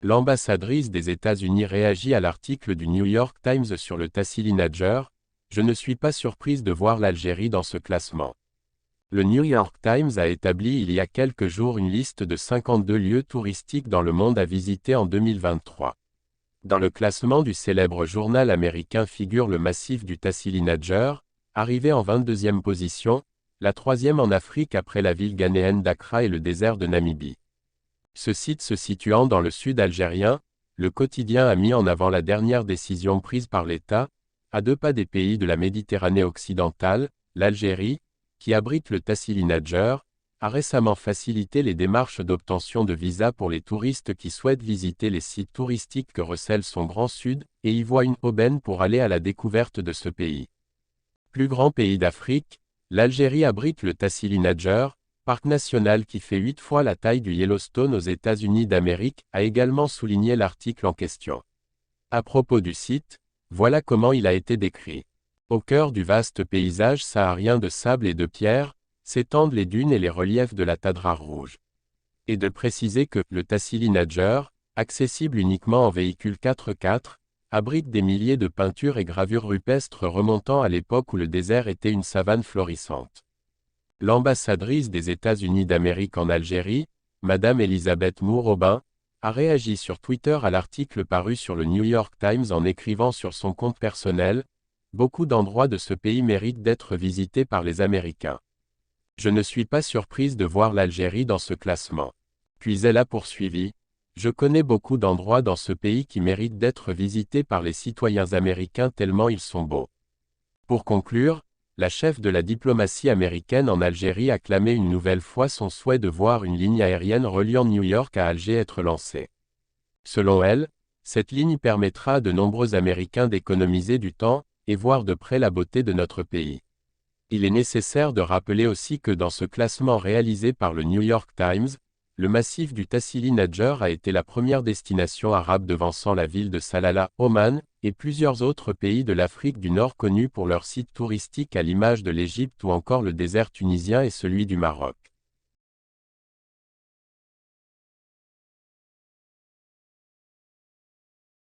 L'ambassadrice des États-Unis réagit à l'article du New York Times sur le Tassili Nadjer. Je ne suis pas surprise de voir l'Algérie dans ce classement. Le New York Times a établi il y a quelques jours une liste de 52 lieux touristiques dans le monde à visiter en 2023. Dans le classement du célèbre journal américain figure le massif du Tassili Nadjer, arrivé en 22e position, la troisième en Afrique après la ville ghanéenne d'Accra et le désert de Namibie. Ce site se situant dans le sud algérien, le quotidien a mis en avant la dernière décision prise par l'État, à 2 pas des pays de la Méditerranée occidentale, l'Algérie, qui abrite le Tassili Nadjer, a récemment facilité les démarches d'obtention de visa pour les touristes qui souhaitent visiter les sites touristiques que recèle son grand sud, et y voient une aubaine pour aller à la découverte de ce pays. Plus grand pays d'Afrique, l'Algérie abrite le Tassili Nadjer, parc national qui fait 8 fois la taille du Yellowstone aux États-Unis d'Amérique, a également souligné l'article en question. À propos du site, voilà comment il a été décrit. Au cœur du vaste paysage saharien de sable et de pierre, s'étendent les dunes et les reliefs de la Tadra rouge. Et de préciser que le Tassili Nadjer, accessible uniquement en véhicule 4x4, abrite des milliers de peintures et gravures rupestres remontant à l'époque où le désert était une savane florissante. L'ambassadrice des États-Unis d'Amérique en Algérie, Madame Elisabeth Moore-Aubin, a réagi sur Twitter à l'article paru sur le New York Times en écrivant sur son compte personnel « Beaucoup d'endroits de ce pays méritent d'être visités par les Américains. Je ne suis pas surprise de voir l'Algérie dans ce classement. » Puis elle a poursuivi « Je connais beaucoup d'endroits dans ce pays qui méritent d'être visités par les citoyens américains tellement ils sont beaux. » Pour conclure, la chef de la diplomatie américaine en Algérie a clamé une nouvelle fois son souhait de voir une ligne aérienne reliant New York à Alger être lancée. Selon elle, cette ligne permettra à de nombreux Américains d'économiser du temps, et voir de près la beauté de notre pays. Il est nécessaire de rappeler aussi que dans ce classement réalisé par le New York Times, le massif du Tassili Nadjer a été la première destination arabe devançant la ville de Salalah, Oman, et plusieurs autres pays de l'Afrique du Nord connus pour leurs sites touristiques à l'image de l'Égypte ou encore le désert tunisien et celui du Maroc.